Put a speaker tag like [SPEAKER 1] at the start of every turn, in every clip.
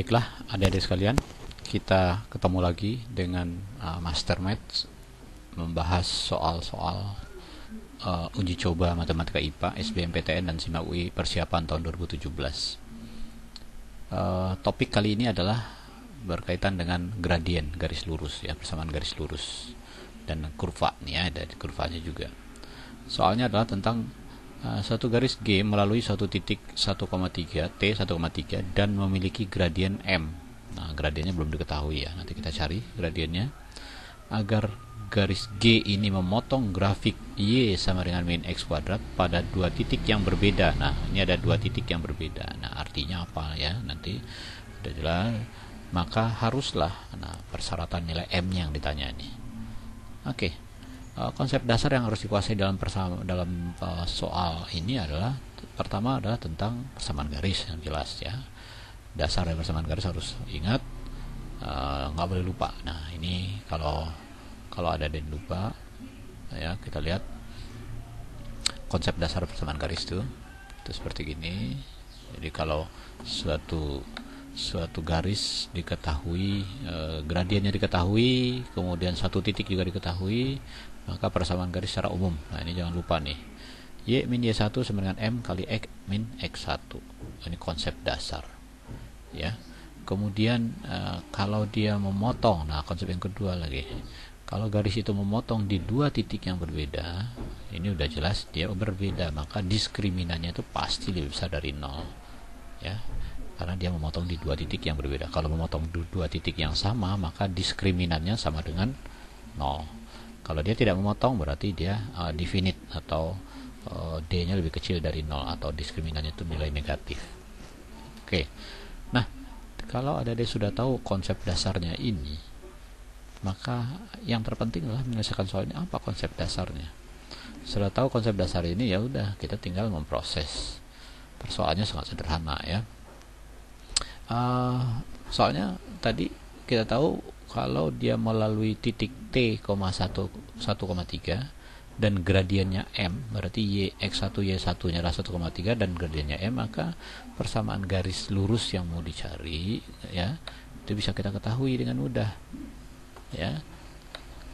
[SPEAKER 1] Baiklah, adik-adik sekalian, kita ketemu lagi dengan Master Maths membahas soal-soal uji coba matematika IPA, SBMPTN dan SIMA UI persiapan tahun 2017. Topik kali ini adalah berkaitan dengan gradien, garis lurus ya, persamaan garis lurus dan kurva nih ya, ada kurvanya juga. Soalnya adalah tentang satu garis G melalui suatu titik 1,3 T 1,3 dan memiliki gradien M. Nah, gradiennya belum diketahui ya. Nanti kita cari gradiennya agar garis G ini memotong grafik Y sama dengan min X kuadrat pada dua titik yang berbeda. Nah, ini ada dua titik yang berbeda. Nah, artinya apa ya? Nanti udah jelas. Maka haruslah persyaratan nilai M yang ditanya ini. Oke. Konsep dasar yang harus dikuasai dalam soal ini adalah pertama adalah tentang persamaan garis yang jelas ya. Dasar dari persamaan garis harus ingat, nggak boleh lupa. Nah ini kalau ada yang lupa ya, kita lihat konsep dasar persamaan garis itu seperti gini. Jadi kalau suatu garis diketahui, gradiennya diketahui, kemudian satu titik juga diketahui, maka persamaan garis secara umum. Nah ini jangan lupa nih, Y min Y1 sama dengan M kali X min X1. Ini konsep dasar ya. Kemudian kalau dia memotong, nah konsep yang kedua lagi, kalau garis itu memotong di dua titik yang berbeda, ini udah jelas dia berbeda, maka diskriminannya itu pasti lebih besar dari 0 ya, karena dia memotong di dua titik yang berbeda. Kalau memotong di dua titik yang sama, maka diskriminannya sama dengan 0. Kalau dia tidak memotong, berarti dia definite atau D-nya lebih kecil dari 0 atau diskriminannya itu nilai negatif. Oke. Nah, kalau adik-adik sudah tahu konsep dasarnya ini, maka yang terpenting adalah menyelesaikan soal ini. Apa konsep dasarnya? Setelah tahu konsep dasar ini, ya udah kita tinggal memproses. Persoalannya sangat sederhana ya. Soalnya tadi kita tahu kalau dia melalui titik T, 1,3 dan gradiennya M, berarti Y X1 Y1 nya adalah 1,3 dan gradiennya M, maka persamaan garis lurus yang mau dicari ya, itu bisa kita ketahui dengan mudah ya.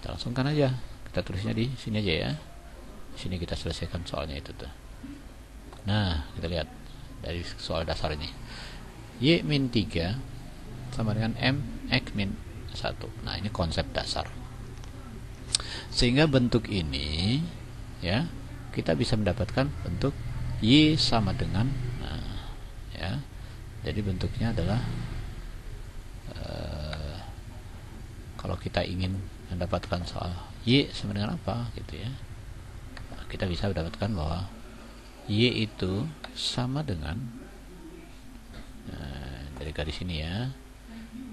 [SPEAKER 1] Kita langsungkan aja, kita tulisnya di sini aja ya. Di sini kita selesaikan soalnya itu tuh. Nah, kita lihat dari soal dasar ini. Y min 3 sama dengan M X min 1. Nah, ini konsep dasar. Sehingga bentuk ini ya, kita bisa mendapatkan bentuk Y sama dengan ya. Jadi bentuknya adalah kalau kita ingin mendapatkan soal Y sama dengan apa gitu ya, nah, kita bisa mendapatkan bahwa Y itu sama dengan dari garis ini ya.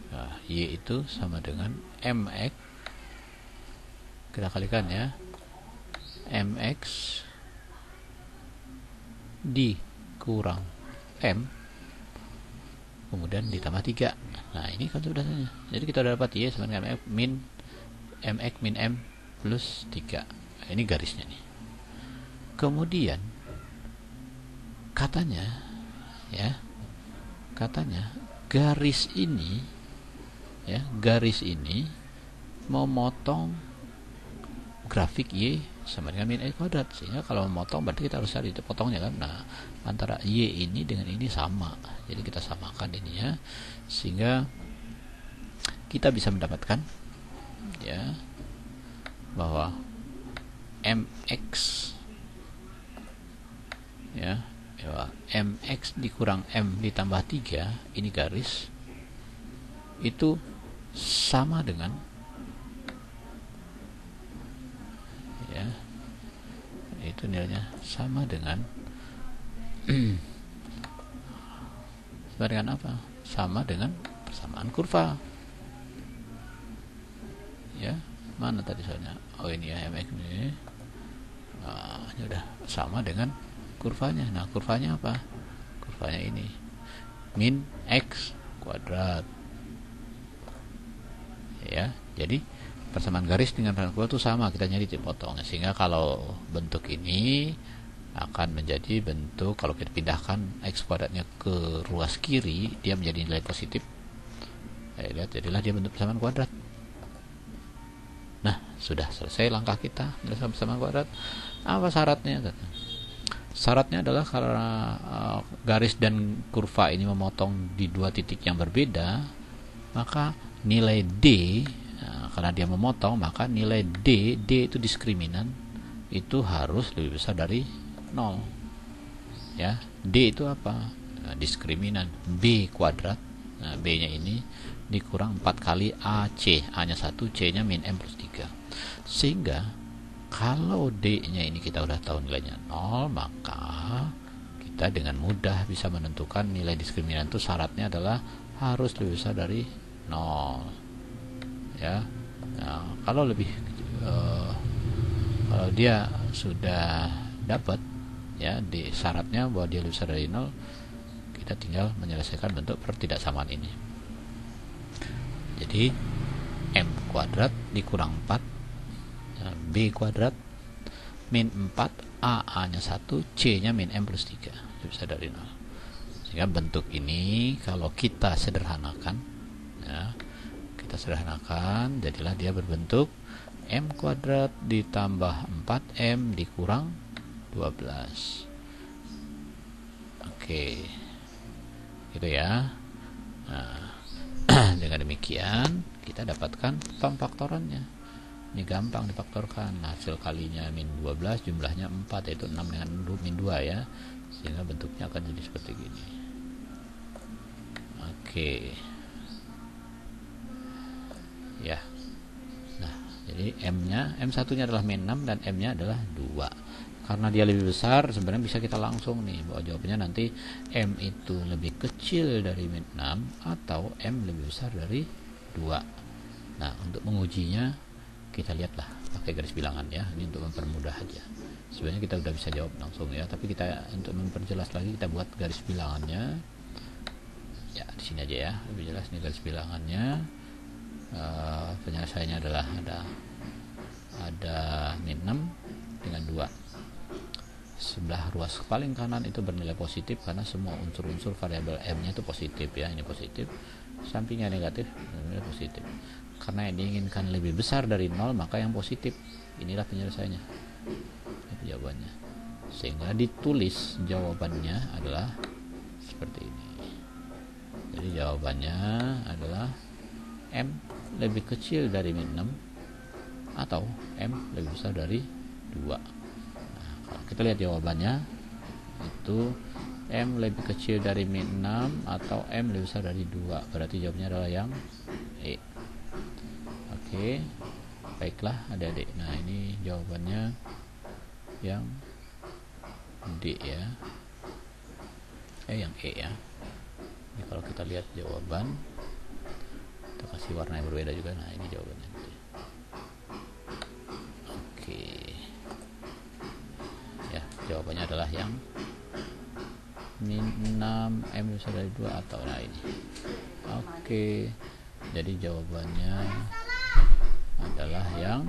[SPEAKER 1] Nah, Y itu sama dengan MX, kita kalikan ya, MX dikurang M kemudian ditambah 3. Nah ini konsep dasarnya. Jadi kita dapat Y sama dengan MX min M plus 3. Nah, ini garisnya nih. Kemudian katanya ya, garis ini ya, garis ini memotong grafik Y sama dengan min X kuadrat, sehingga kalau memotong berarti kita harus cari potongnya kan. Nah, antara Y ini dengan ini sama, jadi kita samakan ini ya, sehingga kita bisa mendapatkan ya bahwa MX ya, MX dikurang M ditambah 3, ini garis itu sama dengan ya, itu nilainya sama dengan sama dengan apa? Sama dengan persamaan kurva ya. Mana tadi soalnya? Oh ini ya, MX ini. Nah, ini udah sama dengan kurvanya. Nah, kurvanya apa? Kurvanya ini min X kuadrat ya. Jadi persamaan garis dengan persamaan kurva itu sama, kita nyari titik potongnya, sehingga kalau bentuk ini akan menjadi bentuk, kalau kita pindahkan X kuadratnya ke ruas kiri, dia menjadi nilai positif Lihat, jadilah dia bentuk persamaan kuadrat. Nah, sudah selesai langkah kita menyelesaikan persamaan kuadrat. Apa syaratnya? Syaratnya adalah karena garis dan kurva ini memotong di dua titik yang berbeda, maka nilai D, karena dia memotong, maka nilai D itu diskriminan, itu harus lebih besar dari 0. Ya, D itu apa? Diskriminan B kuadrat. Nah, B nya ini dikurang 4 kali AC, A nya 1, C nya min M plus 3. Sehingga kalau D nya ini kita udah tahu nilainya 0, maka kita dengan mudah bisa menentukan nilai diskriminan itu syaratnya adalah harus lebih besar dari 0. Ya, nah, kalau dia sudah dapat ya di syaratnya bahwa dia lebih besar dari 0, kita tinggal menyelesaikan bentuk pertidaksamaan ini. Jadi M kuadrat dikurang 4 B kuadrat min 4 A nya 1, C nya min M plus 3, lebih besar dari 0. Sehingga bentuk ini kalau kita sederhanakan, ya, jadilah dia berbentuk M kuadrat ditambah 4M dikurang 12. Oke, gitu ya. Nah, dengan demikian kita dapatkan pemfaktorannya. Ini gampang difaktorkan. Hasil kalinya min 12, jumlahnya 4, yaitu 6 dengan min 2 ya. Sehingga bentuknya akan jadi seperti gini. Oke. Ya. Nah, jadi M1-nya adalah min 6 dan M-nya adalah 2. Karena dia lebih besar, sebenarnya bisa kita langsung nih bahwa jawabannya nanti M itu lebih kecil dari min 6 atau M lebih besar dari 2. Nah, untuk mengujinya kita lihatlah pakai garis bilangan ya. Ini untuk mempermudah aja. Sebenarnya kita udah bisa jawab langsung ya, tapi kita untuk memperjelas lagi kita buat garis bilangannya. Ya, di sini aja ya, lebih jelas nih garis bilangannya. Penyelesaiannya adalah ada min 6 dengan 2. Sebelah ruas paling kanan itu bernilai positif karena semua unsur-unsur variabel M-nya itu positif ya. Ini positif, sampingnya negatif, bernilai positif. Karena yang diinginkan lebih besar dari 0, maka yang positif. Inilah penyelesaiannya, itu jawabannya. Sehingga ditulis jawabannya adalah seperti ini. Jadi jawabannya adalah M lebih kecil dari min 6 atau M lebih besar dari 2. Nah, kalau kita lihat jawabannya itu M lebih kecil dari min 6 atau M lebih besar dari 2. Berarti jawabannya adalah yang E. Oke, baiklah adik-adik. Nah, ini jawabannya yang D ya. Yang E ya. Ini kalau kita lihat jawaban, kita kasih warna yang berbeda juga. Nah, ini jawabannya. Oke. Ya, jawabannya adalah yang min 6 M besar dari 2 atau nah ini. Oke. Jadi jawabannya adalah yang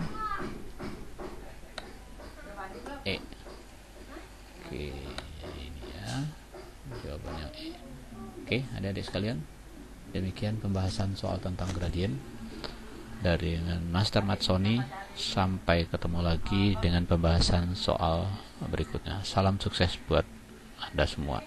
[SPEAKER 1] E. Oke, ini ya jawabannya E. Oke, adik-adik sekalian, demikian pembahasan soal tentang gradien dari Master Matsoni. Sampai ketemu lagi dengan pembahasan soal berikutnya. Salam sukses buat Anda semua.